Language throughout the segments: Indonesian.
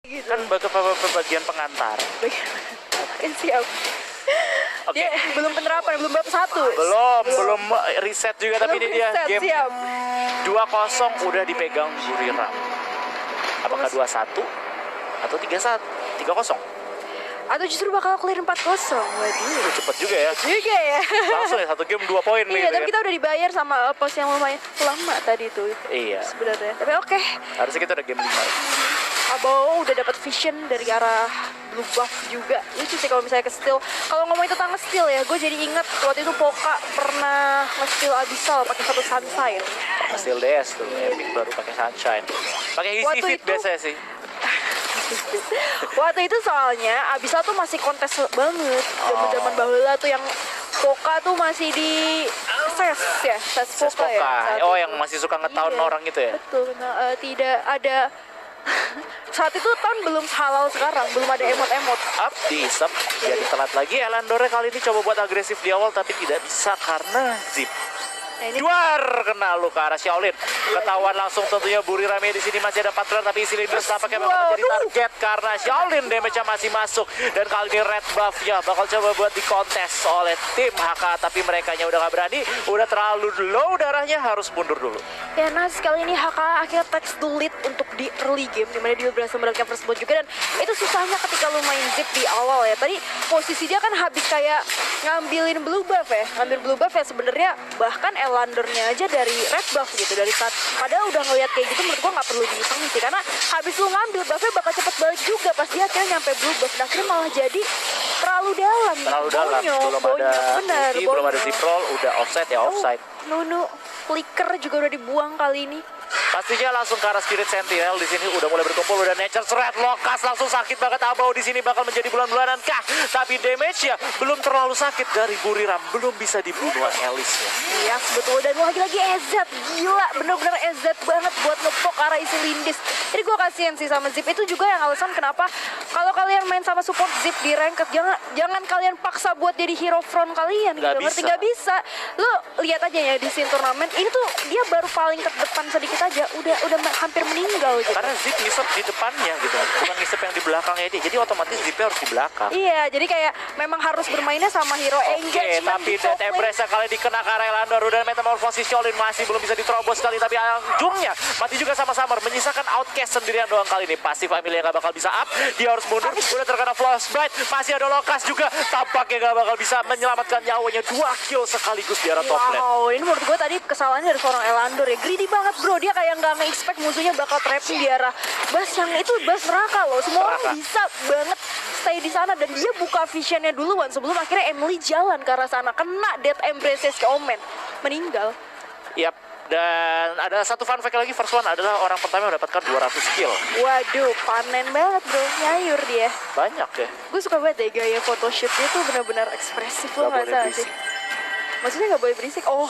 gitu. Kan bagian pengantar. Siap. Oke. Dia belum penerapan, belum bab 1. Belum riset juga, tapi ini dia riset, game siap. 2-0 udah dipegang Buriram. Apakah 2-1 atau 3-1? 3-0? Atau justru bakal clear 4-0. Waduh. Cepet juga ya. Juga ya. Langsung ya, 1 game 2 poin nih. Iya, tapi kita udah dibayar sama pos yang lumayan lama tadi tuh. Iya. Sebenarnya. Tapi oke. Harusnya kita udah game 5. Abo udah dapat vision dari arah blue buff juga. Lucu sih kalau misalnya ke steal. Kalau ngomongin tentang nge-steal ya, gue jadi inget waktu itu Poka pernah nge-steal Abyssal pakai satu Sunshine. Steal DS tuh, Epic baru pakai Sunshine. Pakai Easy Waktu Fit itu- biasanya sih. Waktu itu soalnya Abyssal tuh masih kontes banget. Zaman-zaman bahula tuh yang Poka tuh masih di ses ya, ses Ses Poka ya. Poka. saat Oh, itu. yang masih suka ngetown Iya, orang gitu ya? Betul, tidak ada. Saat itu tahun belum halal sekarang, belum ada emot-emot. Up, diisep, jadi telat lagi. Elandore kali ini coba buat agresif di awal, tapi tidak bisa karena Zip. Nah, ini Duar kena lu ke arah Shaolin. Ketahuan langsung tentunya Buriram di sini masih ada 4 player, tapi Cylinders tampaknya bakal menjadi target karena Shaolin damage-nya masih masuk. Dan kali ini red buff-nya bakal coba buat dikontes oleh tim HK, tapi mereka udah gak berani, udah terlalu low darahnya, harus mundur dulu. ya Nas, kali ini HK akhirnya takes the lead untuk di early game, dimana dia berhasil mendapatkan first blood juga. Dan itu susahnya ketika lu main Zip di awal ya. Tadi posisi dia kan habis kayak ngambilin blue buff ya, ngambil blue buff ya sebenarnya, bahkan Elandernya aja dari red buff gitu, dari saat padahal udah ngeliat kayak gitu, menurut gua nggak perlu diisengin sih, karena habis lu ngambil buffnya bakal cepet balik juga pas dia akhirnya nyampe blue buff. Dan akhirnya malah jadi terlalu dalam. Terlalu dalam, belum ada bener, ulti, belum ada zip roll, udah offside ya offside. Nunu, flicker juga udah dibuang kali ini. Pastinya langsung ke arah Spirit Sentinel di sini udah mulai berkumpul, udah Nature's Red Lokas langsung sakit banget. Abau di sini bakal menjadi bulan-bulanan kah? Tapi damage-nya belum terlalu sakit dari Buriram, belum bisa dibunuh Alice ya. Iya betul, dan lagi-lagi EZ gila, bener-bener EZ banget buat ngepok arah isi lindis. Jadi gue kasihan sih sama Zip, itu juga yang alasan kenapa kalau kalian main sama support Zip di ranked, jangan kalian paksa buat jadi hero front kalian Nggak gitu, ngerti? bisa. Nggak bisa. Lo lihat aja ya di scene turnamen ini tuh dia baru paling terdepan sedikit aja udah hampir meninggal gitu. Karena Zip ngisep di depannya gitu, bukan ngisep yang di belakangnya dia. Jadi otomatis Zipnya harus di belakang. Iya, jadi kayak memang harus bermainnya sama hero Oke, engagement tapi di top Death lane. Embrace kali dikena ke arah Elandor. Udah metamorfosis Shaolin masih belum bisa diterobos sekali, tapi ujungnya mati juga sama Summer, menyisakan Outcast sendirian doang kali ini. Pasif Amelia gak bakal bisa up, dia harus mundur. Udah terkena Frostbite, masih ada Lokas juga, tampaknya gak bakal bisa menyelamatkan nyawanya. 2 kill sekaligus di arah top lane. Wow, ini menurut gue tadi kesalahannya dari seorang Elandor ya. Greedy banget bro, dia kayak nggak nge-expect musuhnya bakal trapping di arah bas yang itu, bas neraka loh. Semua orang Neraka. bisa banget stay di sana, dan dia buka visionnya duluan sebelum akhirnya Emily jalan ke arah sana. Kena Death Embraces ke Omen, meninggal. Yap, dan ada satu fun fact lagi, first one adalah orang pertama yang mendapatkan 200 kill. Waduh, panen banget bro, nyayur dia. Banyak ya. Gue suka banget deh gaya photoshoot dia tuh benar-benar ekspresif, lo Gak boleh ngerasa sih? berisik. Maksudnya nggak boleh berisik. Oh,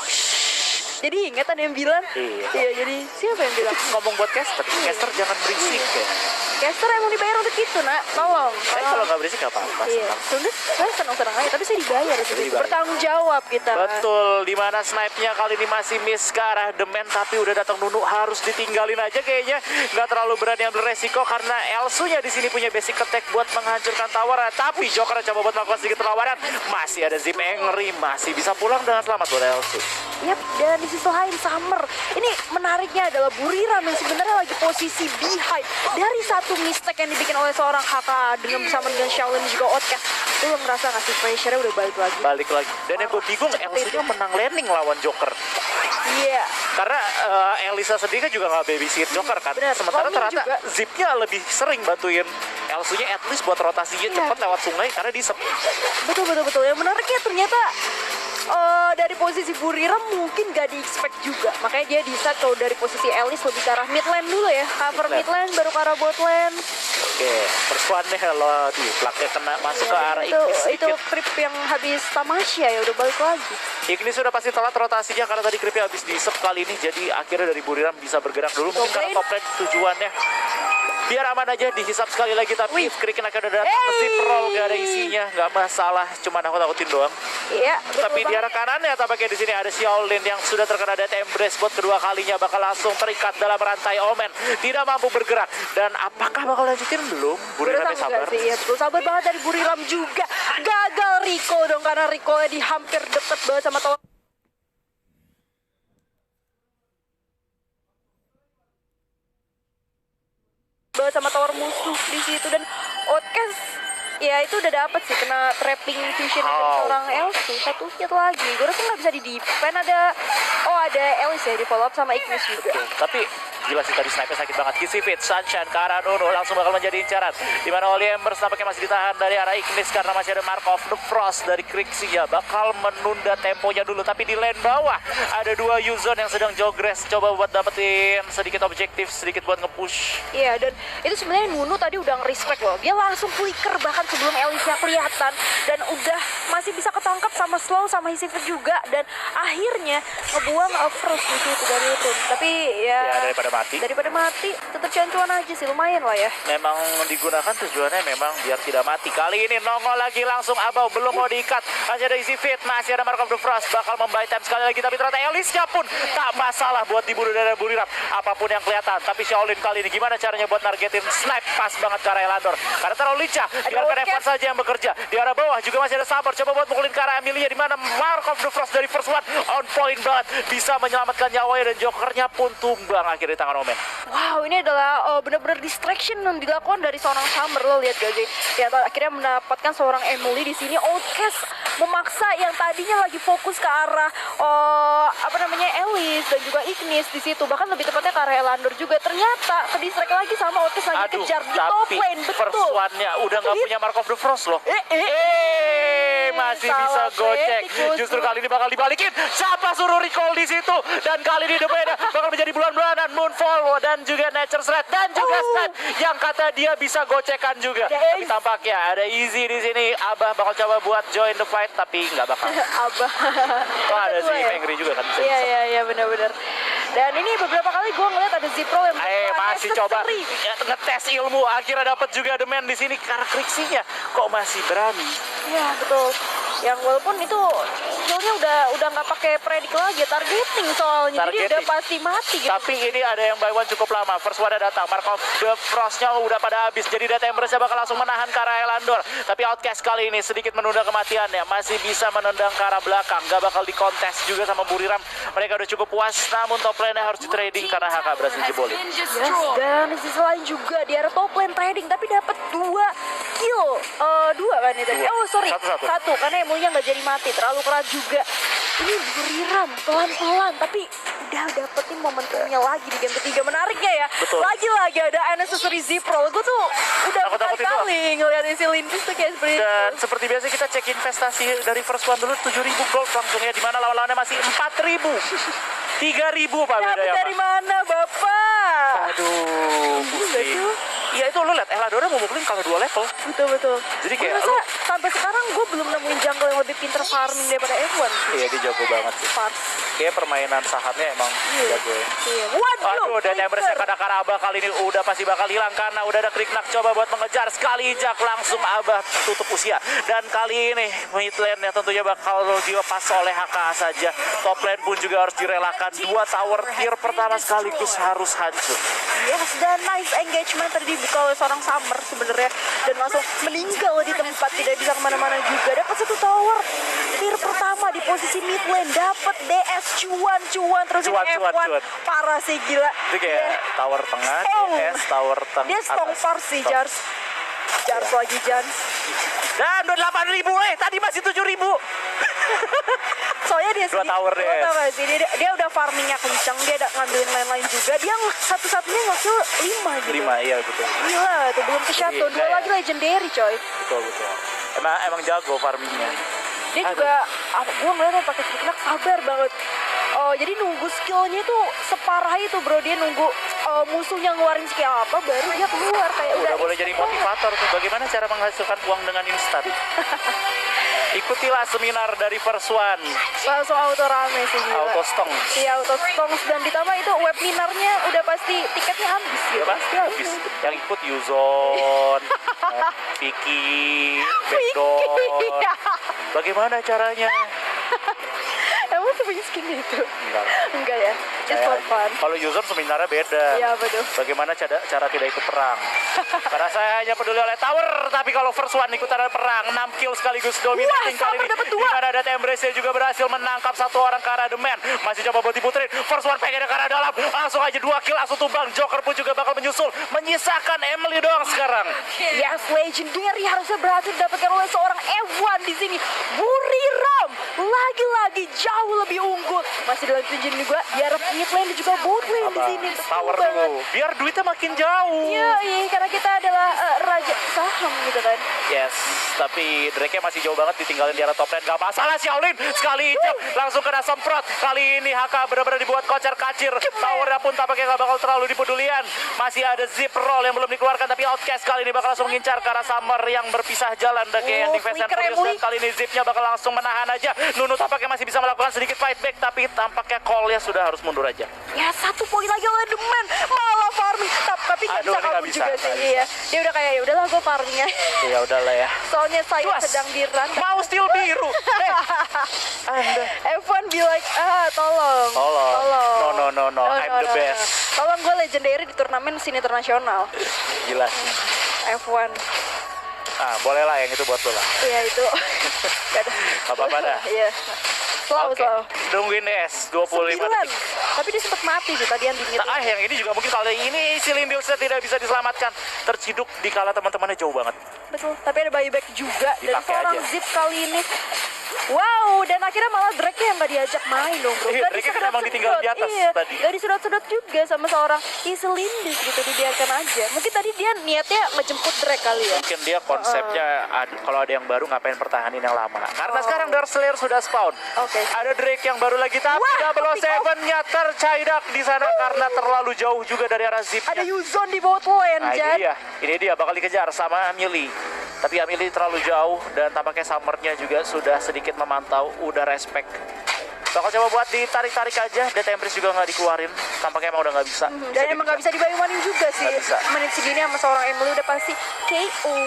jadi ingat ada yang bilang. Iya. Jadi siapa yang bilang? Ngomong buat caster, caster jangan berisik ya. Caster emang dibayar untuk itu nak, tolong. Tapi kalau nggak berisik nggak apa-apa. Iya, sebenarnya saya senang-senang aja, tapi saya dibayar itu. Dibayar. Bertanggung jawab kita. Betul, dimana snipe-nya kali ini masih miss ke arah Demen, tapi udah datang Nunu, harus ditinggalin aja kayaknya. Nggak terlalu berani ambil resiko karena Elsu-nya di sini punya basic attack buat menghancurkan tower. Tapi Joker coba buat melakukan sedikit perlawanan. Masih ada Zip Angry, masih bisa pulang dengan selamat buat Elsu. Yap, dan di sisi lain Summer. Ini menariknya adalah Buriram yang sebenarnya lagi posisi behind dari satu mistake yang dibikin oleh seorang HK dengan bersama dengan Shaolin juga Outcast. Lu ngerasa ngasih pressure-nya udah balik lagi. Balik lagi. Dan yang gue bingung, Elsu-nya menang landing lawan Joker. Iya. Karena Elisa sendiri kan juga nggak babysit Joker kan. Bener, Sementara Romy ternyata juga. Zipnya lebih sering bantuin Elsunya at least buat rotasinya Iya. cepat lewat sungai karena di Betul. Yang menariknya ternyata dari posisi Buriram mungkin gak di-expect juga. Makanya dia decide kalau dari posisi Alice lebih ke arah mid lane dulu ya. Cover mid lane baru ke arah bot lane. Oke, first one-nya lo di plaknya kena masuk ke arah itu Ignis itu sedikit. creep yang habis Tamasya ya udah balik lagi. Ignis sudah pasti telat rotasinya karena tadi creepnya habis di-sep kali ini. Jadi akhirnya dari Buriram bisa bergerak dulu. Mungkin Top karena lane. top lane tujuannya. Biar aman aja dihisap sekali lagi. Tapi Kriknak udah datang. Hey. Zip roll gak ada isinya. Gak masalah. Cuma aku takutin doang. Iya, betul Tapi di banget. arah kanannya tampaknya di sini ada Xiaolin yang sudah terkena Death Embrace buat kedua kalinya, bakal langsung terikat dalam rantai Omen, tidak mampu bergerak. Dan apakah bakal lanjutin belum? Buriram Buriram sabar. enggak sih, ya betul, sabar banget dari Buriram juga. Gagal Rico dong, karena Rico di hampir deket banget sama tower. Sama tower musuh di situ, dan Outcast ya itu udah dapat sih kena trapping fusion dari seorang Elsu. Satu hit lagi, gue rasa nggak bisa di defend. Ada Elise ya di follow up sama Ignis juga. Tapi gila sih tadi sniper sakit banget. Kisifit, Sunshine ke arah Nuno langsung bakal menjadi incaran. Dimana Oli Embers nampaknya masih ditahan dari arah Ignis karena masih ada Mark of the Frost dari Krixia. Bakal menunda temponya dulu. Tapi di lane bawah ada dua Yuzon yang sedang jogres. Coba buat dapetin sedikit objektif, sedikit buat nge-push. Iya, dan itu sebenarnya Nunu tadi udah nge-respect loh. Dia langsung flicker bahkan sebelum Elise-nya kelihatan. Dan udah masih bisa ketangkap sama Slow sama Hisifit juga. Dan akhirnya ngebuang Frost di situ dari itu. Tapi ya daripada mati tetap cuan-cuan aja sih, lumayan lah ya. Memang digunakan tujuannya memang biar tidak mati. Kali ini nongol lagi langsung Abau, belum mau diikat. Masih ada Easy Fit, masih ada Mark of the Frost, bakal membuy time sekali lagi. Tapi ternyata Elise-nya pun tak masalah buat dibunuh dari Buriram. Apapun yang kelihatan. Tapi Xiaolin kali ini gimana caranya buat nargetin snipe pas banget ke arah Elandor. Karena terlalu lincah, biarkan Evan saja yang bekerja. Di arah bawah juga masih ada Sabar. Coba buat mukulin ke arah Amelia, di mana Mark of the Frost dari first one on point banget. Bisa menyelamatkan nyawanya dan jokernya pun tumbang akhirnya di tangan Omen. Wow, ini adalah benar-benar distraction yang dilakukan dari seorang Summer, lo lihat gak sih? Ya, akhirnya mendapatkan seorang Emily di sini. Outcast memaksa yang tadinya lagi fokus ke arah Elise dan juga Ignis di situ, bahkan lebih tepatnya ke arah Elandor juga. Ternyata ke distract lagi sama Outcast lagi kejar di top lane. Tapi first one-nya udah nggak punya Mark of the Frost loh. Masih bisa gocek. Justru kali ini bakal dibalikin. Siapa suruh recall di situ? Dan kali ini The Beda bakal menjadi bulan-bulanan Moonfall dan juga Nature's Red dan juga Snap yang kata dia bisa gocekan juga. Tapi tampaknya ada Easy di sini. Abah bakal coba buat join the fight tapi nggak bakal. Abah. Oh, ada si Fengri juga kan bisa. Iya benar-benar. Dan ini beberapa kali gue ngeliat ada Zipro yang masih coba ngetes ilmu. Akhirnya dapat juga The Man di sini karena Krixinya kok masih berani. Iya betul. Yang walaupun itu skillnya udah nggak pakai predik lagi, targeting soalnya. Jadi udah pasti mati gitu. Tapi ini ada yang buy one cukup lama. First one datang, Mark of the Frost-nya udah pada habis. Jadi Death Embrace bakal langsung menahan ke arah Elandor. Tapi Outcast kali ini sedikit menunda kematiannya. Masih bisa menendang ke arah belakang. Gak bakal dikontes juga sama Buriram. Mereka udah cukup puas. Namun top lane-nya harus di trading karena HK berhasil jebolin. Yes, dan di sisi lain juga di arah top lane trading. Tapi dapat 2 kill. 2 kan itu? Oh sorry, satu karena Emunya nggak jadi mati. Terlalu keras juga. Ini Buriram pelan-pelan tapi udah dapetin momentumnya lagi di game ketiga. Menariknya ya. Betul. Lagi-lagi ada Unnecessary Zipro. Gue tuh udah berkali-kali ngeliat isi Lintis tuh kayak seperti itu. Dan seperti biasa kita cek investasi dari first one dulu 7.000 gold langsung ya, dimana lawan-lawannya masih 4.000. 3.000 Pak beda ya Pak. Dari mana Bapak? Aduh, pusing. Iya itu lu lihat Eladora mau mukulin kalau 2 level. Betul. Jadi kayak lu sampai sekarang gue belum nemuin jungle yang lebih pinter farming daripada F1. Iya dia jago banget sih. Kayak permainan sahamnya emang jago ya. Iya. Waduh, dan Embrace kadang-kadang Abah kali ini udah pasti bakal hilang karena udah ada Kriknak coba buat mengejar sekali jak langsung Abah tutup usia. Dan kali ini mid lane-nya tentunya bakal dilepas oleh HK saja. Top lane pun juga harus direlakan. 2 tower tier pertama sekaligus harus hancur. Yes, dan nice engagement tadi dibuka oleh seorang Summer sebenarnya dan langsung meninggal di tempat, tidak bisa kemana-mana juga. Dapat 1 tower tier pertama di posisi mid lane, dapat DS cuan terus ini F1 parah sih gila. Itu kayak tower tengah, DS tower tengah. Dia strong parts sih Jars lagi Jans. Dan udah 8.000 tadi masih 7.000. Soalnya dia 2 tower deh. Dia udah farmingnya kenceng, dia ada ngambilin lain-lain juga. Dia satu-satunya nge-kill 5 gitu. 5 iya betul. Gila tuh belum ke shutdown. 2 lagi legendary coy. Betul. Emang jago farmingnya. Dia juga, gue ngeliatnya pakai Kriknak sabar banget. Jadi nunggu skillnya itu separah itu bro. Dia nunggu musuhnya ngeluarin skill apa baru dia keluar kayak udah boleh jadi motivator tuh. Bagaimana cara menghasilkan uang dengan instan? Ikutilah seminar dari First One. Langsung auto rame sih gila. Auto stong. Iya auto stongs dan ditambah itu webinarnya udah pasti tiketnya habis Ya gitu. pasti habis. Yang ikut Yuzon, Vicky, Backdoor. Bagaimana caranya? Emang tuh punya skin itu? Enggak. Enggak ya? Just for fun. Kalau Yuzon seminarnya beda. Iya betul. Bagaimana cara tidak ikut perang? Karena saya hanya peduli oleh tower, tapi kalau First One ikut ada perang, 6 kill sekaligus dominating Wah, kali ini. Summer dapat Di dua. mana Death Embrace juga berhasil menangkap satu orang ke arah The Man. Masih coba buat diputerin. First One pengen ke arah dalam. Langsung aja 2 kill langsung tumbang. Joker pun juga bakal menyusul. Menyisakan Emily doang sekarang. Yes, legendary harusnya berhasil didapatkan oleh seorang Evan di sini. Buriram lagi-lagi jauh lebih unggul. Masih dalam tunjukkan juga jarak mid lane dan juga bot lane di sini. Betul Tower banget. dulu. Biar duitnya makin jauh. Iya, karena kita adalah raja saham gitu kan. Yes, tapi Drake-nya masih jauh banget ditinggalin di arah top lane. Gak masalah Xiaolin. Sekali injek langsung kena semprot. Kali ini HK benar-benar dibuat kocar kacir. Towernya pun tampaknya gak bakal terlalu dipedulian. Masih ada zip roll yang belum dikeluarkan. Tapi Outcast kali ini bakal langsung mengincar ke arah Summer yang berpisah jalan. Dan kayak ending phase and Flicker Furious. Emily. Dan kali ini zipnya bakal langsung menahan aja. Nunu tampaknya masih bisa melakukan sedikit fight back. Tapi tampaknya call-nya sudah harus mundur aja. Ya 1 poin lagi oleh The Man. Malah farming. Tapi nggak Aduh, bisa ini nggak kabur bisa, juga nggak sih. bisa. Iya. Dia udah kayak ya udahlah gue farming aja. Ya udahlah ya. Soalnya saya Cuas. sedang di run. Mau steal biru. Anda. Evan be like, tolong. Tolong. No. I'm the best. Tolong gue legendary di turnamen scene internasional. Gila. F1. Ah, boleh lah yang itu buat lo lah. Iya itu. Gak ada. Gak apa-apa dah. Iya. Selalu. Tungguin S 25 9. detik. Tapi dia sempat mati sih tadi yang dingin. Yang ini juga mungkin kali ini si Lindilsnya tidak bisa diselamatkan. Terciduk di kala teman-temannya jauh banget. Betul. Tapi ada buyback juga dari Dipakai seorang aja. Zip kali ini. Wow, dan akhirnya malah Drake yang gak diajak main dong bro. Iya, Gak Drake kan disedot-sedot. emang ditinggal di atas Iya, tadi. gak disedot-sedot juga sama seorang Iselindis gitu, dibiarkan aja. Mungkin tadi dia niatnya ngejemput Drake kali ya. Mungkin dia konsepnya kalau ada yang baru ngapain pertahanin yang lama. Karena sekarang Dark Slayer sudah spawn. Oke. Ada Drake yang baru lagi tapi Wah, Double pick off. 7-nya tercaidak di sana karena terlalu jauh juga dari arah zipnya. Ada Yuzon di bot lane, Nah, Jan. ini dia bakal dikejar sama Amelie. Tapi Amelie terlalu jauh dan tampaknya Summernya juga sudah sedikit memantau, udah respect. Bakal coba buat ditarik-tarik aja, Death Empress juga nggak dikeluarin. Tampaknya emang udah nggak bisa. Dan emang gak bisa dibayuanin juga sih. Nggak bisa. Menit segini sama seorang Emily udah pasti KO.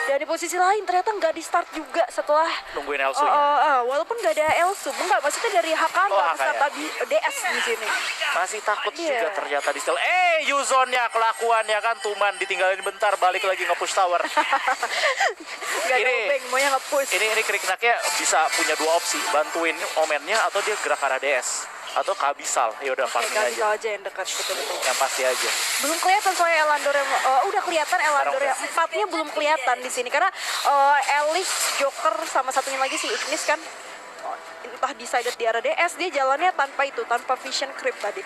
Dan di posisi lain ternyata nggak di start juga setelah Nungguin Elsu. walaupun nggak ada Elsu. Enggak, maksudnya dari HK nggak HK bisa ya. tadi DS di sini. Masih takut Iya. juga ternyata di steal. Yuzonnya kelakuannya kan Tuman ditinggalin bentar, balik lagi nge-push tower. Gak ada Ini- obeng, maunya nge-push. Ini Kriknaknya bisa punya dua opsi, bantuin Omennya atau dia gerak arah DS atau Kabisal. Ya udah farming Gak aja. bisa aja yang dekat betul-betul. Yang pasti aja. Belum kelihatan soalnya Elandor yang udah kelihatan Elandor Sekarang yang empatnya belum kelihatan di sini karena Alice, Joker sama satunya lagi si Ignis kan entah decided di arah DS, dia jalannya tanpa itu, tanpa vision creep tadi.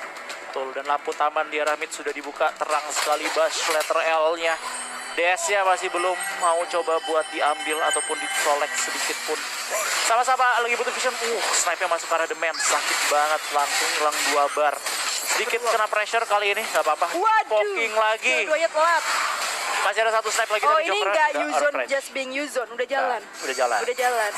Betul, dan lampu taman di arah mid sudah dibuka terang sekali bash letter L-nya. DS-nya masih belum mau coba buat diambil ataupun dicolek sedikit pun. Sama-sama lagi butuh vision. Snipe-nya masuk ke arah The Man. Sakit banget, langsung hilang 2 bar. Sedikit kena pressure kali ini, nggak apa-apa. Waduh, Poking lagi. dua-duanya telat. Masih ada satu snipe lagi Oh dari ini Joker. nggak Udah Yuzon, out of range. just being Yuzon, udah jalan. Udah jalan. Udah jalan.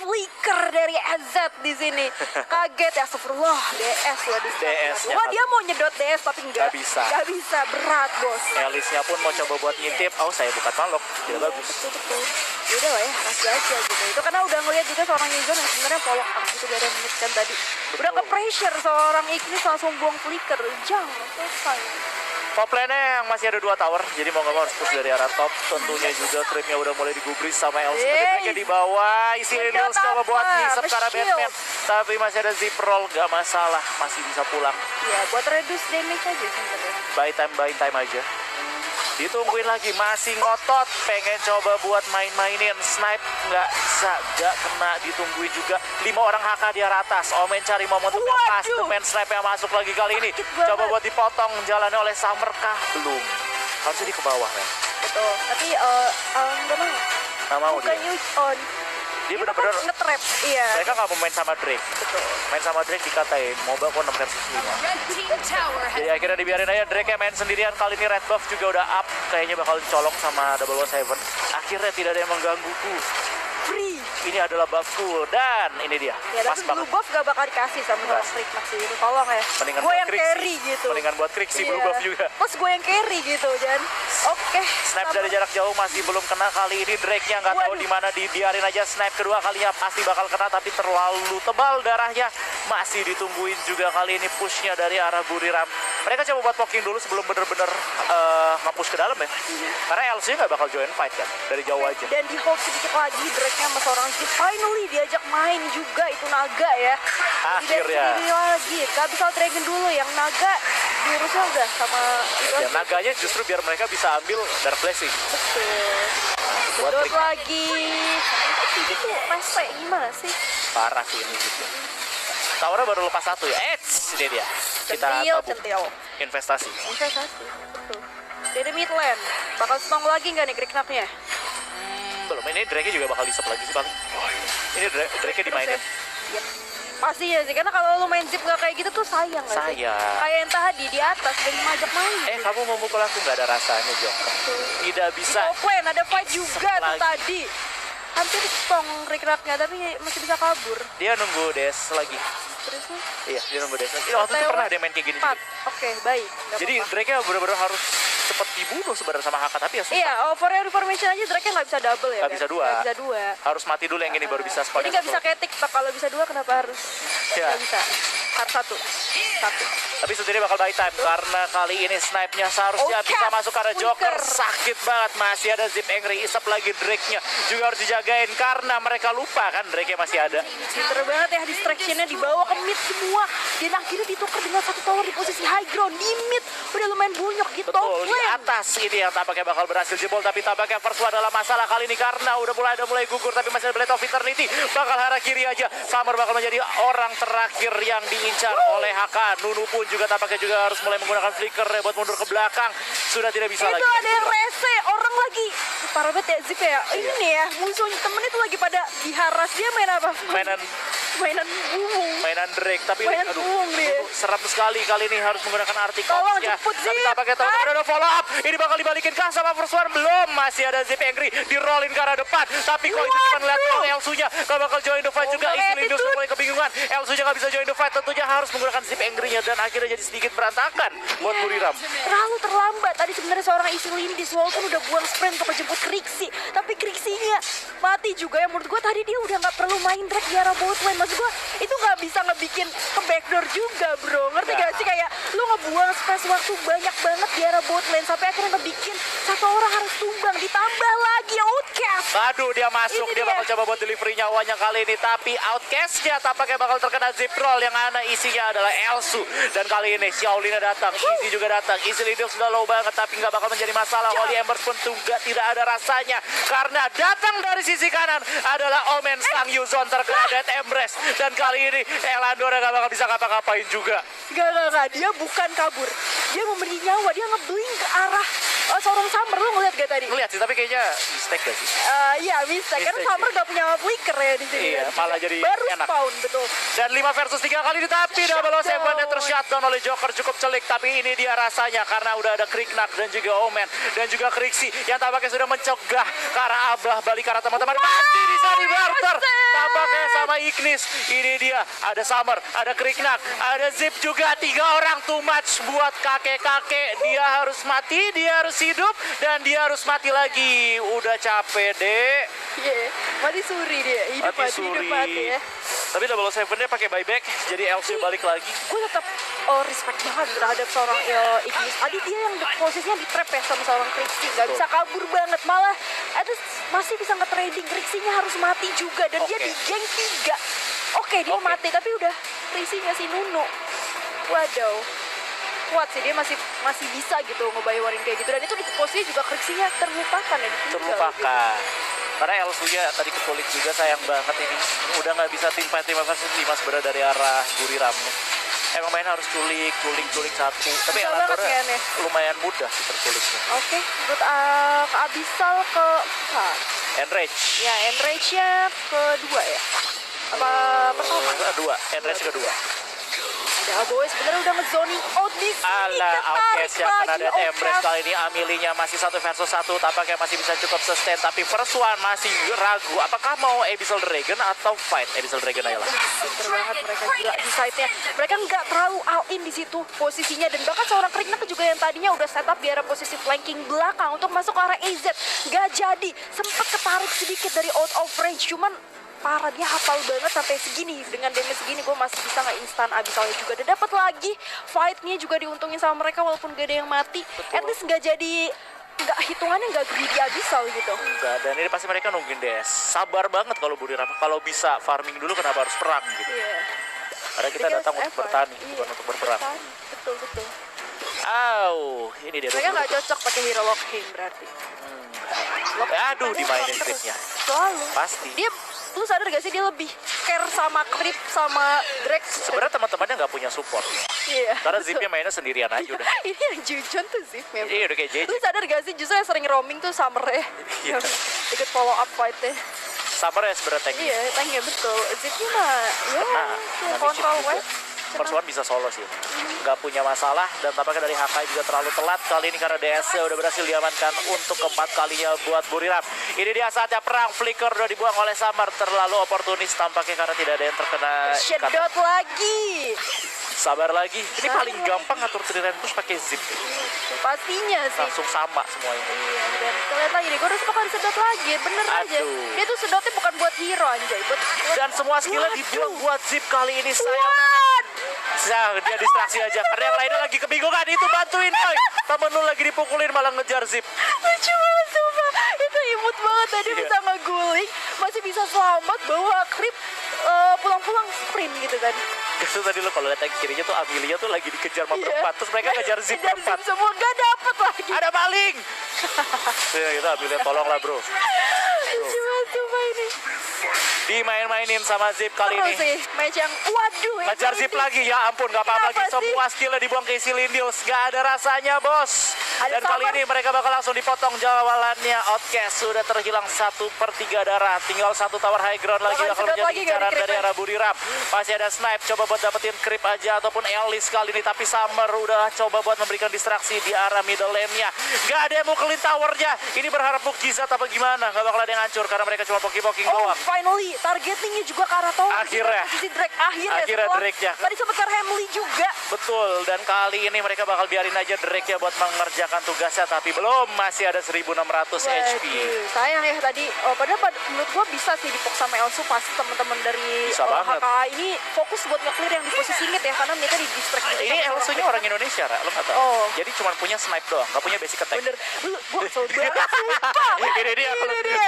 Flicker dari AZ di sini. Kaget ya, astagfirullah. DS lah di start. DS-nya Wah kan. dia mau nyedot DS tapi enggak. Nggak bisa. Nggak bisa, berat bos. Elisnya pun mau coba buat ngintip. Saya bukan malok. Tidak bagus. Betul. Yaudah lah ya, kasih aja gitu. Itu karena udah ngeliat juga seorang Yuzon yang sebenarnya follow up gitu dari menit kan tadi. Udah ke pressure seorang Ignis langsung buang flicker. Jangan selesai. Top lane-nya yang masih ada 2 tower, jadi mau nggak mau harus push dari arah top. Tentunya juga creepnya udah mulai digubris sama Elsa. Tapi di bawah, isi Lindels coba buat ngisep ke arah Batman. Tapi masih ada zip roll, nggak masalah, masih bisa pulang. Ya buat reduce damage aja sebenarnya. Buy time aja. Ditungguin lagi, masih ngotot, pengen coba buat main-mainin. Snipe nggak bisa, nggak kena, ditungguin juga. 5 orang HK di arah atas. Omen cari momentum yang pas. Waduh. Main snipe yang masuk lagi kali ini. Sakit banget. Coba buat dipotong, jalannya oleh Summer kah? Belum. Harusnya di ke bawah kan. Betul. Tapi nggak mau. Nggak mau Bukan dia. use on. Dia Itu kan bener-bener, nge-trap. Iya. mereka nggak mau main sama Drake. Betul. Main sama Drake dikatain, MOBA kok 6 versus 5. Red team tower has Jadi akhirnya dibiarin aja Drake yang main sendirian. Kali ini red buff juga udah up. Kayaknya bakal dicolong sama 007. Akhirnya tidak ada yang menggangguku. free. Ini adalah buffku dan ini dia. Ya Pas tapi banget. blue buff gak bakal dikasih sama Enggak. Kriknak sih. Itu tolong ya. Mendingan Gue buat yang Kriksi. carry gitu. Mendingan buat Kriksi blue Iya. buff juga. Plus gue yang carry gitu dan oke. Snipe dari jarak jauh masih belum kena kali ini. Drake-nya nggak tahu Waduh. di mana, dibiarin aja. Snipe kedua kalinya pasti bakal kena tapi terlalu tebal darahnya. Masih ditungguin juga kali ini pushnya dari arah Buriram. Mereka coba buat poking dulu sebelum bener-bener nge-push ke dalam ya. Karena LC nggak bakal join fight kan dari jauh aja. Dan di hold sedikit lagi Drake-nya sama seorang Zip. Finally diajak main juga itu Naga ya. Akhirnya. Jadi lagi. Gak bisa Dragon dulu yang Naga diurusnya udah sama itu Ya, aja. naganya justru biar mereka bisa ambil Dark Blessing. Betul. Buat Sedot Rick. lagi. Ini tuh rese gimana sih? Parah sih ini gitu. Towernya baru lepas satu ya. Ini dia. Kita tabung. Centil. Investasi. Investasi. Betul. Dari mid lane. Bakal strong lagi nggak nih Kriknaknya? Belum, ini Drake-nya juga bakal disep lagi sih paling. Ini Drake-nya dimainin. Yep. Pastinya sih, karena kalau lu main zip nggak kayak gitu tuh sayang nggak sih? Sayang. Kayak yang tadi di atas dari majak main. Kamu mau mukul aku nggak ada rasanya, Jo. Tidak bisa. Top lane ada fight juga tuh lagi. tadi. Hampir strong Kriknaknya tapi masih bisa kabur. Dia nunggu dash lagi. Terusnya? Iya, dia nunggu dash lagi. Waktu itu pernah dia main kayak gini. 4. juga. Oke, baik. Nggak Jadi apa-apa. Drake-nya benar-benar harus cepat dibunuh sebenarnya sama Haka, tapi ya susah. Iya, for your information aja Drake-nya nggak bisa double ya. Nggak kan? bisa dua. Nggak bisa dua. Harus mati dulu yang ini baru bisa spawn. Jadi nggak bisa kayak TikTok, kalau bisa dua kenapa harus? Iya. Nggak bisa. Harus satu. Tapi setidaknya bakal buy time karena kali ini snipe-nya seharusnya Outcast, bisa masuk karena Joker. Flicker. Sakit banget, masih ada Zip Angry, isap lagi Drake-nya. Juga harus dijagain karena mereka lupa kan Drake-nya masih ada. Pinter banget ya distraction-nya dibawa ke mid semua. Dan akhirnya ditukar dengan satu tower di posisi high ground di mid. Udah lumayan bonyok di top Betul, di lane. atas ini yang tampaknya bakal berhasil jebol. Tapi tampaknya first one adalah masalah kali ini karena udah mulai gugur. Tapi masih ada Blade of Eternity. Bakal harakiri aja. Summer bakal menjadi orang terakhir yang diincar oleh Haka. Nunu pun juga tampaknya juga harus mulai menggunakan flicker ya buat mundur ke belakang. Sudah tidak bisa Itu lagi. ada yang rese, orang lagi parah banget ya Zip ya. Ini nih ya, musuhnya temennya tuh lagi pada diharas. Dia main apa? Mainan bumung. Mainan Drake, tapi Mainan buung dia. serem sekali kali ini harus menggunakan arti Tolong ya. jemput Tapi Zip. tampaknya ada follow up. Ini bakal dibalikin kah sama first one? Belum, masih ada Zip Angry di rollin ke arah depan. Tapi kok itu cuma ngeliat doang Elsunya gak bakal join the fight juga. Isi Lindos attitude. mulai kebingungan. Elsunya gak bisa join the fight, tentunya harus menggunakan Zip Angry-nya dan akhirnya jadi sedikit berantakan buat Buriram. Terlalu terlambat. Tadi sebenarnya seorang Isilin di walaupun udah buang sprint untuk menjemput Kriksi, tapi Kriksinya mati juga ya. Menurut gue tadi dia udah nggak perlu main Drake di arah bot lane. Maksud gue itu nggak bisa ngebikin ke backdoor juga bro. Ngerti gak sih, kayak lu ngebuang space waktu banyak banget di arah bot lane sampai akhirnya ngebikin satu orang harus tumbang, ditambah lagi Outcast. Aduh, dia masuk, Ini dia bakal coba buat delivery nyawanya kali ini. Tapi Outcast-nya tampaknya bakal terkena zip roll yang mana isinya adalah Elsu. Dan kali ini Xiaolina datang, Izzy juga datang. Izzy Lidl sudah low banget tapi nggak bakal menjadi masalah. Holy Ember pun juga tidak ada rasanya. Karena datang dari sisi kanan adalah Omen Sang Yuzon terkena Death Embrace. Dan kali ini Elandora nggak bakal bisa ngapa-ngapain juga. Gak, dia bukan kabur. Dia memberi nyawa, dia ngeblink ke arah seorang Summer. Lu ngeliat gak tadi? Ngeliat sih, tapi kayaknya mistake gak sih? Iya bisa, karena Mistake Summer gak punya flicker ya di sini. Iya, kan. malah jadi baru enak. spawn, betul. Dan 5 versus 3 kali ini tapi Double O Seven dan Shutdown. tershutdown oleh Joker cukup celik. Tapi ini dia rasanya karena udah ada Kriknak dan juga Omen dan juga Kriksi yang tampaknya sudah mencegah ke arah Ablah balik ke arah teman-teman. Masih bisa di barter. Tampaknya sama Ignis. Ini dia ada Summer, ada Kriknak, ada Zip juga. 3 orang too much buat kakek-kakek. Dia harus mati, dia harus hidup dan dia harus mati lagi. Udah capek, Dek. Iya, mati suri dia. Hidup Mati mati suri. ya. Tapi Double O Seven dia pakai buyback, jadi LC balik lagi. Gue tetap respect banget terhadap seorang Ignis. Tadi dia yang posisinya di trap ya sama seorang Kriksi. Gak bisa kabur banget. Malah itu masih bisa nge-trading. Kriksinya harus mati juga. Dan dia Oke. di geng 3. Oke, dia Oke. mati. Tapi udah Kriksi ngasih Nunu. Waduh. Kuat sih, dia masih bisa gitu ngebayarin kayak gitu. Dan itu di posisinya juga Kriksinya terlupakan ya. ditinggal. Terlupakan. Karena Elsunya tadi kekulik juga, sayang banget ini. Udah nggak bisa tim fight 5 versus 5 sebenarnya dari arah Buriram. Emang main harus culik satu. Tapi Susah Elandora banget kayaknya. lumayan mudah sih terculiknya. Oke, good, ke Abyssal ke Enrage. ya, Enrage-nya kedua ya? Apa pertama? Kedua, Enrage kedua. Udah boy, sebenarnya udah ngezoning out di sini. Ala Outcast yang kena lagi Death Embrace Outcast. kali ini. Amelinya masih 1 versus 1, tampaknya masih bisa cukup sustain, tapi first one masih ragu apakah mau Abyssal Dragon atau fight Abyssal Dragon aja lah. Pinter banget mereka juga di side-nya. Mereka nggak terlalu all in di situ posisinya, dan bahkan seorang Krignak juga yang tadinya udah setup di arah posisi flanking belakang untuk masuk ke arah AZ nggak jadi, sempet ketarik sedikit dari out of range, cuman parah dia hafal banget sampai segini. Dengan damage segini gue masih bisa nggak instan Abyssalnya juga, dan dapat lagi fight-nya juga diuntungin sama mereka walaupun gak ada yang mati. At least nggak jadi, nggak hitungannya nggak greedy Abyssal gitu. Enggak, dan ini pasti mereka nungguin DS. Sabar banget kalau Buriram, kalau bisa farming dulu kenapa harus perang gitu. Iya. Karena kita Because datang untuk effort. bertani, Iya, bukan untuk berperang. bertani. Betul betul. Ini dia. Mereka nggak cocok pakai hero Lockham berarti. Aduh, dimainin creepnya. Selalu. Pasti. Dia, lu sadar gak sih dia lebih care sama creep sama Drax? Sebenarnya teman-temannya nggak punya support. Iya. Karena Zipnya mainnya sendirian aja udah. Ini yang Jujon tuh sih memang. Iya, udah kayak JJ. Lu sadar gak sih justru yang sering roaming tuh Summer ya? Iya. Ikut follow up fight-nya. Sabar ya sebenarnya tank. Iya, tanknya betul. Zipnya mah, ya, Nah, kayak kontrol web. First one bisa solo sih, nggak punya masalah, dan tampaknya dari HK juga terlalu telat kali ini karena DS udah berhasil diamankan untuk keempat kalinya buat Buriram. Ini dia saatnya perang, flicker udah dibuang oleh Summer, terlalu oportunis tampaknya karena tidak ada yang terkena ikat. Shutdown lagi. Sabar lagi, ini paling gampang ngatur 3 rank push pakai zip, Pastinya sih. langsung sama semuanya. Iya, dan lihat lagi nih, gue harus bakal disedot lagi, bener aja. Aduh. Dia tuh sedotnya bukan buat hero anjay, buat Dan semua skillnya dibuang buat zip kali ini, sayang. What? Nah, dia distraksi aja karena yang lainnya lagi kebingungan. Itu bantuin boy, temen lu lagi dipukulin malah ngejar zip. Lucu banget sumpah. Itu imut banget tadi Iya. bisa ngeguling, masih bisa selamat bawa creep pulang-pulang sprint gitu kan. Terus tadi lo kalau lihat yang kirinya tuh Amelia tuh lagi dikejar sama Iya. berempat, terus mereka ngejar zip Ngejar berempat. zip semua gak dapet lagi. Ada maling. Ya itu Amelia tolonglah bro. Lucu banget sumpah ini. Dimain-mainin sama zip kali Terus ini. sih, match yang waduh. yang Ngejar zip ini. lagi, ya ampun gak paham Kenapa lagi. sih? Semua skillnya dibuang ke isi Lindils, gak ada rasanya bos. Ada Dan kali Summer. ini mereka bakal langsung dipotong jawalannya. Outcast sudah terhilang 1/3 darah. Tinggal 1 tower high ground lagi Bakal bakal disedot menjadi lagi nggak incaran di creep dari ya? arah Buriram. Masih ada snipe coba buat dapetin creep aja ataupun Ellis kali ini, tapi Summer udah coba buat memberikan distraksi di arah middle lane-nya. Gak ada yang mau clean towernya. Ini berharap mukjizat apa gimana? Gak bakal ada yang hancur karena mereka cuma poking-poking Oh, doang. finally targetingnya juga ke arah tower. Akhirnya. Posisi Drake akhirnya. Akhirnya setelah Drake-nya. Tadi sempat ke Hamley juga. Betul, dan kali ini mereka bakal biarin aja Drake ya buat mengerjakan tugasnya, tapi belum, masih ada 1600 HP. Waduh, sayang ya tadi. Padahal menurut gua bisa sih dipok sama Elsu pas teman-teman dari Bisa banget. HKA ini fokus buat nge-clear yang di posisi mid ya, karena mereka di distract gitu. Ini sama Elsunya orang Indonesia, Ra. Lo nggak tahu? Oh. Jadi cuma punya snipe doang, nggak punya basic attack. Bener, gua kesel banget sumpah. Ini dia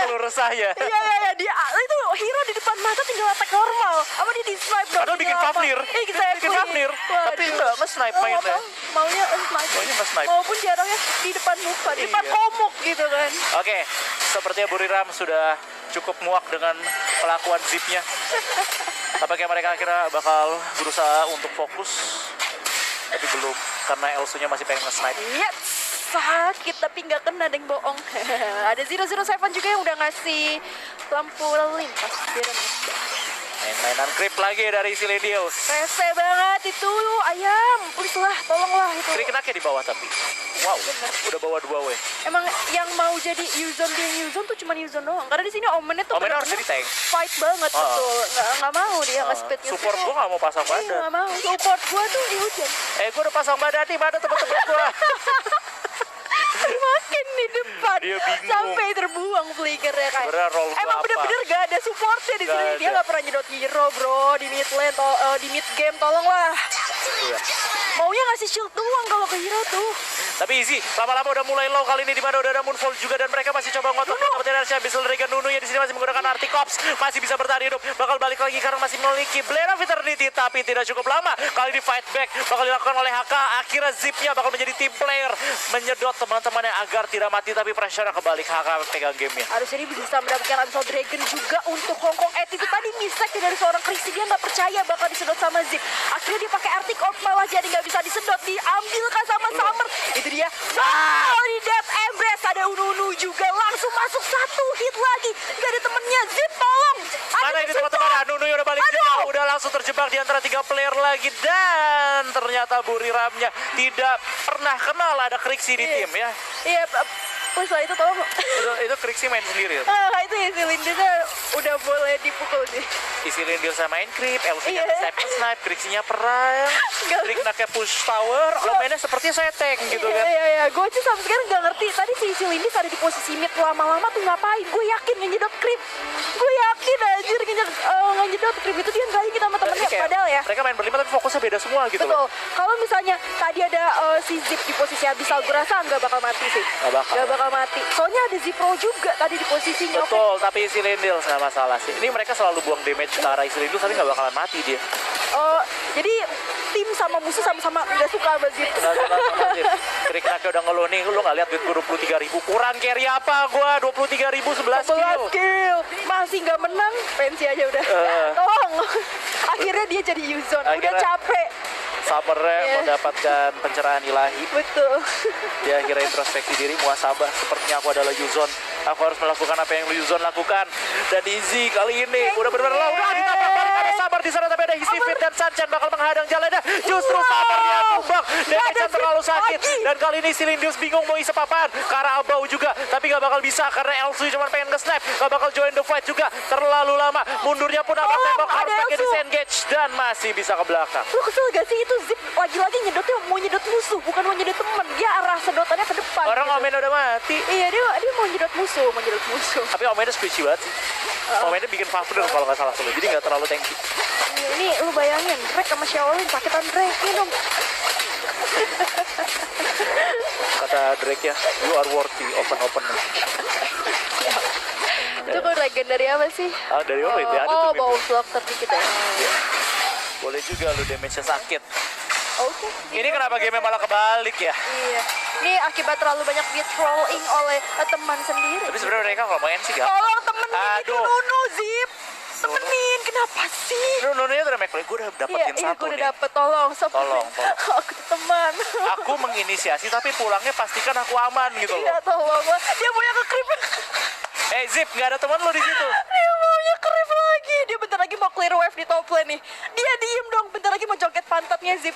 keluar saya. Iya, dia itu hero di depan mata tinggal attack normal. Apa dia di snipe dong? Padahal bikin Tinggal apa? Fafnir. Exactly. Bikin Fafnir. Tapi Waduh. enggak nge-snipe Oh, mainnya. apa? Maunya snipe. Maunya nge-snipe. Maupun jarangnya di depan muka, di depan Iya. komuk gitu kan. Oke, sepertinya Buriram sudah cukup muak dengan kelakuan zipnya. Tampaknya mereka akhirnya bakal berusaha untuk fokus. Tapi belum, karena Elsunya masih pengen nge-snipe. Yes, sakit tapi nggak kena, deng bohong. Ada 007 juga yang udah ngasih lampu lalu lintas. Biarin. Main-mainan creep lagi dari Siledios. Rese banget itu ayam, please lah, tolonglah itu. Krik kenaknya di bawah tapi. Wow, udah bawa 2 weh. Emang yang mau jadi Yuzon dia Yuzon tuh cuma Yuzon doang. Karena di sini Omennya tuh Omennya harus bener-bener jadi tank. fight banget betul. Nggak mau dia nggak speed Support gua gak mau pasang badan. Nggak mau. Support gua tuh di hujan. Gua udah pasang badan nih, mana temen-temen gua. Makin di depan. Dia bingung. Sampai terbuang flickernya kayak. Sebenarnya role gua Emang apa? bener-bener gak ada supportnya di sini. Nggak Dia ada. nggak pernah nyedot hero bro di mid lane, di mid game, tolonglah. Iya. Maunya ngasih shield doang kalau ke hero tuh. Tapi easy, lama-lama udah mulai low kali ini, di mana udah ada Moonfall juga, dan mereka masih coba ngotot kepentingan dari Abyssal Dragon. Nununya di sini masih menggunakan Articops, masih bisa bertahan hidup, bakal balik lagi karena masih memiliki Blade of Eternity, tapi tidak cukup lama. Kali di fight back bakal dilakukan oleh HK. Akhirnya Zipnya bakal menjadi team player, menyedot teman-temannya agar tidak mati, tapi pressure kebalik, HK pegang gamenya. Harusnya dia bisa mendapatkan Abyssal Dragon juga untuk Hong Kong Attitude. Tadi mistake dari seorang Chrissy, dia nggak percaya bakal disedot sama Zip. Akhirnya dia pakai Arctic Orb, malah jadi nggak bisa disedot, diambilkan sama Summer. Itu dia. Wow, di Death Embrace ada Unu-Unu juga, langsung masuk 1 hit lagi. Gak ada temennya, Zip tolong. Mana ini teman-teman? Nununya udah balik juga, udah langsung terjebak di antara antara 3 player lagi. Dan ternyata Buriramnya tidak pernah kenal ada Krixi di tim ya. Iya, plus lah itu tolong. Itu Krixi main sendiri ya? Itu ya si Lindisnya udah boleh dipukul nih. Isi Lindir sama main creep, LC-nya Iya. snipe, Krixi-nya perang, Nggak- Tricknack-nya push tower, Omennya sepertinya saya tank gitu kan. Iya. Gue aja sampai sekarang gak ngerti. Tadi si Lindis ada di posisi mid lama-lama tuh ngapain? Gue yakin ngejedot creep. Gue yakin anjir ngejedot creep itu dia nggak sama temennya. Kayak Padahal ya. mereka main berlima tapi fokusnya beda semua gitu Betul. loh. Kalau misalnya tadi ada si Zip di posisi Abyssal, gue rasa nggak bakal mati sih. Nggak bakal. mati. Soalnya ada Zipro juga tadi di posisinya. Oke. Betul, tapi isi Lindil nggak masalah sih. Ini mereka selalu buang damage ke arah isi Lindil tapi nggak bakalan mati dia. Jadi tim sama musuh sama-sama nggak suka sama Zip. Nggak suka sama Zip. Tricknack udah ngeluh nih, lu nggak lihat duit gue 23.000. Kurang carry apa gua 23.000 11 kill. 11 kill. Masih nggak menang, pensi aja udah. Tolong. Akhirnya dia jadi Yuzon. Udah Akhirnya- capek. Summernya Iya. mendapatkan pencerahan ilahi. Betul. Dia akhirnya introspeksi diri, muhasabah. Sepertinya aku adalah Yuzon. Aku harus melakukan apa yang Yuzon lakukan. Dan Izzy kali ini udah benar-benar udah ditabrak balik. Ada Summer di sana tapi ada Hisifit dan Sunshine bakal menghadang jalannya. Justru Summernya tumbang. Damage-nya terlalu sakit. Dan kali ini si Lindius bingung mau isep apaan. Ke arah Abau juga. Tapi gak bakal bisa karena Elsu cuma pengen nge-snipe. Gak bakal join the fight juga. Terlalu lama. Mundurnya pun akan tembak. ada Harus pakai Elsu. disengage. Dan masih bisa ke belakang. Lu kesel gak sih itu Zip lagi-lagi nyedotnya mau nyedot musuh, bukan mau nyedot temen. Dia arah sedotannya ke depan. Orang gitu. Omen udah mati. Iya, dia mau nyedot musuh. Tapi Omennya squishy banget sih. Omennya bikin favor kalau nggak salah solo. Jadi nggak terlalu tanky. Ini lu bayangin, Drake sama Shaolin paketan Drake ini dong. Kata Drake ya, you are worthy, open. Itu kan legendary apa sih? Dari apa itu? Ada tuh bau meme. slug sedikit ya. Boleh juga lu damage-nya sakit. Oke. Ini kenapa game malah kebalik ya? Iya. Ini akibat terlalu banyak di trolling oleh teman sendiri. Tapi sebenarnya mereka kalau main sih gak. Tolong temenin itu Aduh. Nunu, Zip. Temenin, kenapa sih? Nununya udah make gue udah dapetin Iya, satu gue udah nih. dapet. Tolong, Tolong. Aku teman. Aku menginisiasi tapi pulangnya pastikan aku aman gitu Iya, loh. tolong. Dia maunya ke creep. Zip, nggak ada teman lu di situ. Dia maunya ke creep lagi. Dia bentar lagi mau clear wave di top lane nih. Dia diem dong, bentar lagi mau joget pantatnya Zip.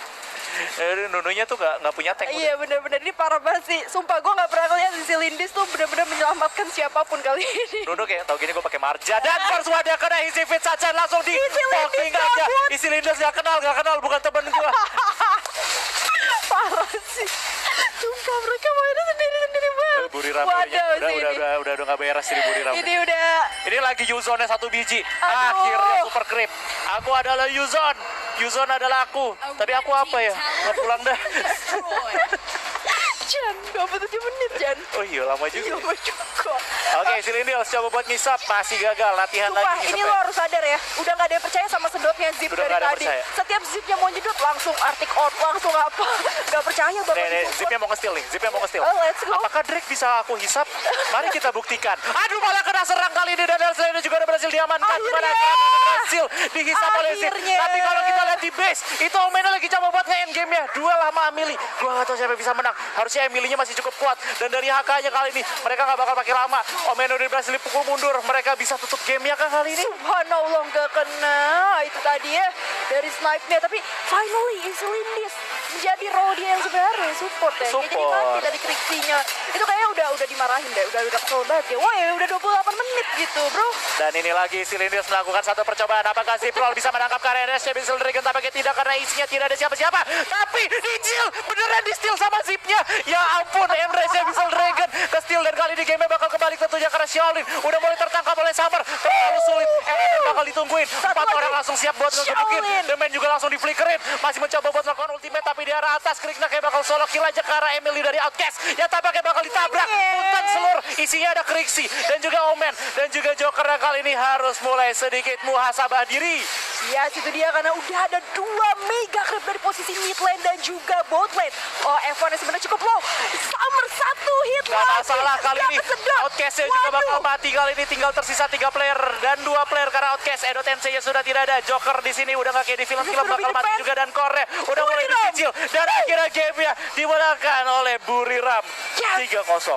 Nununya tuh nggak punya tank. Iya bener-bener ini parah banget sih. Sumpah gue gak pernah lihat si Lindis tuh bener-bener menyelamatkan siapapun kali ini. Nunu kayak tau gini gue pakai marja dan first wadah kena Hisifit saja langsung di Isi Lindis poking aja. cabut. Isi Lindes gak kenal bukan temen gue. Parah sih. Sumpah mereka mainnya sendiri-sendiri banget. Buriram Waduh sih ini. udah gak beres sih di Buriram. Ini udah. Ini lagi Yuzonnya 1 biji. Aduh. Akhirnya super creep. Aku adalah Yuzon. Yuzon adalah aku. Tapi aku apa ya? Nggak pulang dah. Jan, 27 menit Jan. Oh iya lama juga. Iya juga. Oke, si Lindils coba buat ngisap. Masih gagal. Latihan Sumpah, lagi ini ngisap. lo harus sadar ya. Udah gak ada yang percaya sama sedotnya Zip Udah dari nggak ada tadi. percaya. Setiap Zipnya mau nyedot langsung Arctic Orb, langsung apa. Gak percaya bapak Nih, disupport. Zipnya mau nge-steal nih. Zipnya mau nge-steal. Oh, let's go. Apakah Drake bisa aku hisap? Mari kita buktikan. Aduh, malah kena serang kali ini dan Elselander juga udah berhasil diamankan. Akhirnya. Gimana akhirnya berhasil dihisap oleh Zip. Akhirnya. Tapi kalau kita lihat di base, itu Omennya lagi coba buat nge-end game-nya. Duel sama Amelie. Gua gak tahu siapa yang bisa menang. Harusnya Amelie-nya masih cukup kuat. Dan dari HK-nya kali ini, mereka gak bakal pakai lama. Omen udah berhasil dipukul mundur. Mereka bisa tutup game-nya kan kali ini. Subhanallah gak kena. Itu tadi ya dari snipe-nya. Tapi finally Isilindis menjadi role dia yang sebenarnya support ya. Dia jadi Support. mati tadi Krixinya. Itu kayaknya udah dimarahin deh. Udah kesel banget ya. Wah ya udah 28 menit gitu bro. Dan ini lagi si Lindis melakukan satu percobaan. Apakah Ziprol bisa menangkap karya Shabizel Dragon? Tampaknya tidak karena isinya tidak ada siapa-siapa. Tapi di-steal, beneran di-steal sama Zipnya. Ya ampun, Emre Shabizel Dragon ke-steal. Dan kali ini game bakal kembali tentunya karena Shaolin udah mulai tertangkap oleh Summer. Terlalu sulit. Emre bakal ditungguin. 4 lagi. orang langsung siap buat ngegebukin. Shaolin. The Man juga langsung di-flickerin. Masih mencoba buat melakukan ultimate. Tapi di arah atas Krikna kayak bakal solo kill aja ke arah Emily dari Outcast. Ya tampaknya bakal ditabrak. Punten seluruh isinya ada Krixi dan juga Omen dan juga Joker yang kali ini harus mulai sedikit muhasabah diri. Ya itu dia karena udah ada 2 mega creep dari posisi mid lane dan juga bot lane. Oh F1 yang sebenarnya cukup low. Summer 1 hit Gak lagi. masalah kali Nggak ini. kesedot. Outcast-nya juga bakal mati kali ini. Tinggal tersisa 3 player dan 2 player karena Outcast. Edo Tensei sudah tidak ada. Joker di sini udah gak kayak di film-film Sudah bakal di mati depan. juga dan Core udah mulai Buriram. dicicil dan akhirnya game-nya dimenangkan oleh Buriram Yes. 3-0.